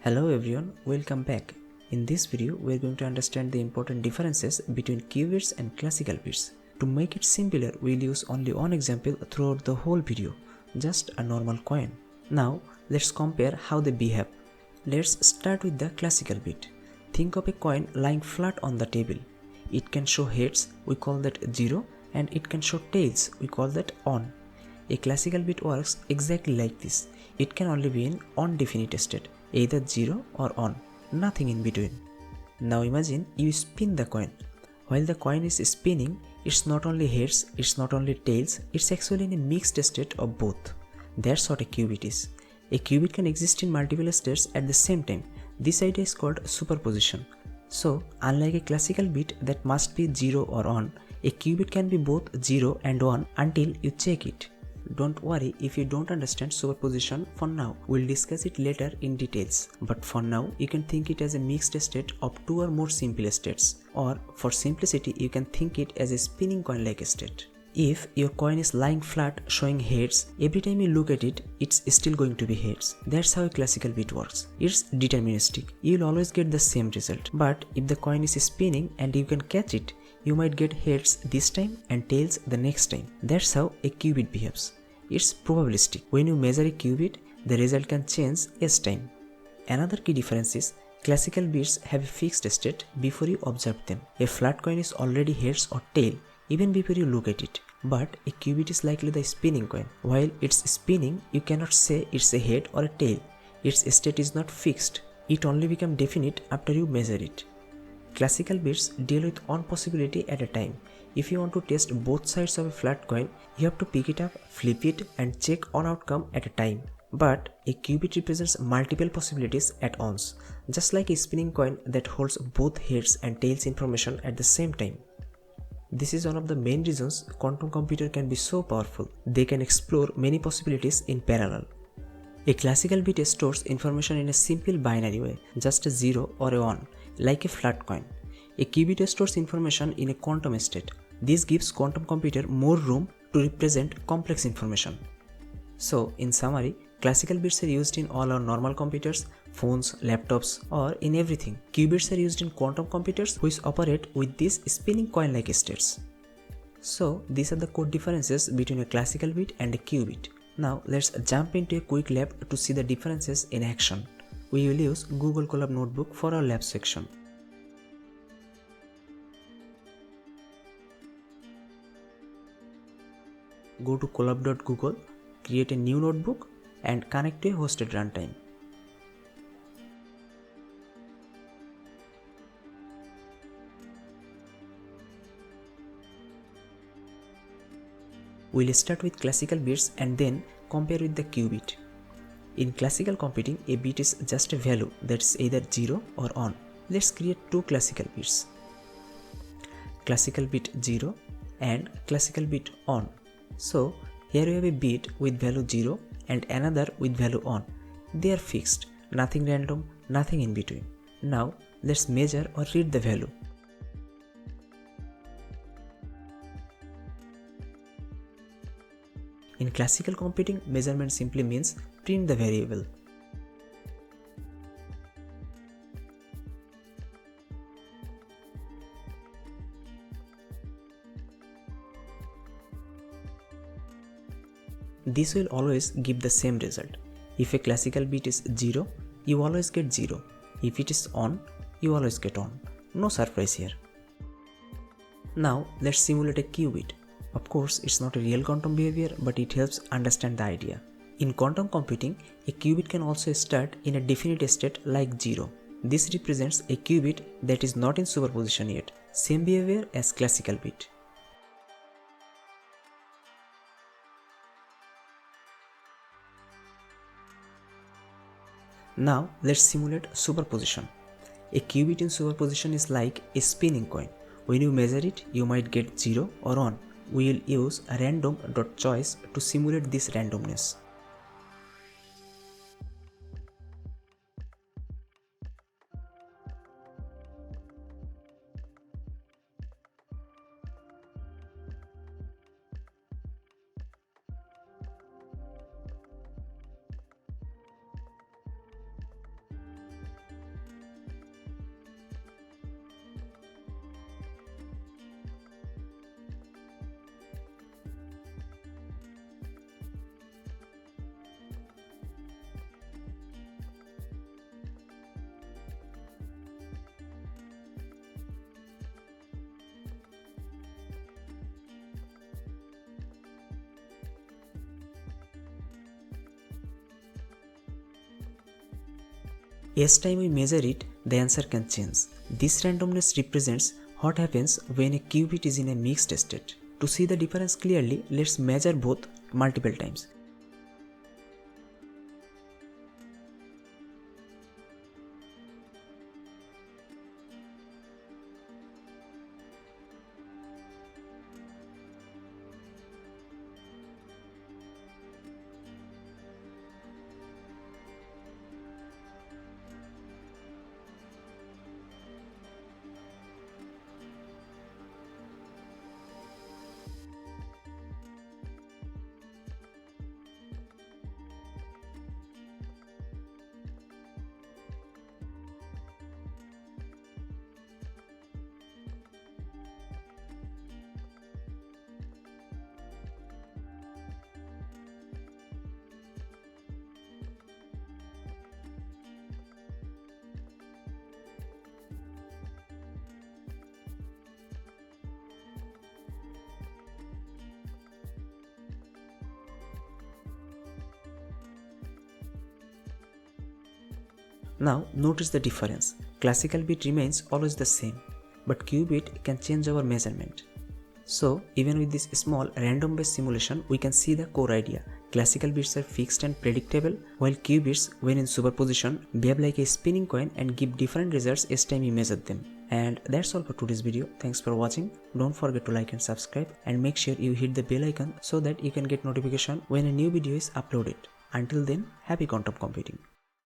Hello everyone, welcome back. In this video, we are going to understand the important differences between qubits and classical bits. To make it simpler, we'll use only one example throughout the whole video, just a normal coin. Now, let's compare how they behave. Let's start with the classical bit. Think of a coin lying flat on the table. It can show heads, we call that 0, and it can show tails, we call that on. A classical bit works exactly like this. It can only be in on-definite state, either 0 or on, nothing in between. Now imagine you spin the coin. While the coin is spinning, it's not only heads, it's not only tails, it's actually in a mixed state of both. That's what a qubit is. A qubit can exist in multiple states at the same time. This idea is called superposition. So, unlike a classical bit that must be 0 or on, a qubit can be both 0 and 1 until you check it. Don't worry if you don't understand superposition for now, we'll discuss it later in details. But for now, you can think it as a mixed state of two or more simple states. Or for simplicity, you can think it as a spinning coin-like state. If your coin is lying flat showing heads, every time you look at it, it's still going to be heads. That's how a classical bit works. It's deterministic. You'll always get the same result. But if the coin is spinning and you can catch it, you might get heads this time and tails the next time. That's how a qubit behaves. It's probabilistic. When you measure a qubit, the result can change as time. Another key difference is classical bits have a fixed state before you observe them. A flat coin is already heads or tail even before you look at it. But a qubit is likely the spinning coin. While it's spinning, you cannot say it's a head or a tail. Its state is not fixed. It only becomes definite after you measure it. Classical bits deal with one possibility at a time. If you want to test both sides of a flat coin, you have to pick it up, flip it, and check one outcome at a time. But a qubit represents multiple possibilities at once, just like a spinning coin that holds both heads and tails information at the same time. This is one of the main reasons quantum computer can be so powerful. They can explore many possibilities in parallel. A classical bit stores information in a simple binary way, just a 0 or a 1, like a flat coin. A qubit stores information in a quantum state. This gives quantum computer more room to represent complex information. So, in summary, classical bits are used in all our normal computers, phones, laptops, or in everything. Qubits are used in quantum computers which operate with these spinning coin-like states. So, these are the core differences between a classical bit and a qubit. Now, let's jump into a quick lab to see the differences in action. We will use Google Colab Notebook for our lab section. Go to colab.google, create a new notebook, and connect to a hosted runtime. We'll start with classical bits and then compare with the qubit. In classical computing, a bit is just a value that's either 0 or on. Let's create two classical bits. Classical bit 0 and classical bit on. So, here we have a bit with value 0 and another with value on. They are fixed, nothing random, nothing in between. Now, let's measure or read the value. In classical computing, measurement simply means print the variable. This will always give the same result. If a classical bit is 0, you always get 0. If it is on, you always get on. No surprise here. Now, let's simulate a qubit. Of course, it's not a real quantum behavior, but it helps understand the idea. In quantum computing, a qubit can also start in a definite state like 0. This represents a qubit that is not in superposition yet. Same behavior as classical bit. Now, let's simulate superposition. A qubit in superposition is like a spinning coin. When you measure it, you might get 0 or on. We will use a random.choice to simulate this randomness. Each time we measure it, the answer can change. This randomness represents what happens when a qubit is in a mixed state. To see the difference clearly, let's measure both multiple times. Now notice the difference. Classical bit remains always the same, but qubit can change our measurement. So even with this small random based simulation, we can see the core idea. Classical bits are fixed and predictable, while qubits, when in superposition, behave like a spinning coin and give different results each time you measure them. And that's all for today's video. Thanks for watching. Don't forget to like and subscribe, and make sure you hit the bell icon so that you can get notification when a new video is uploaded. Until then, happy quantum computing.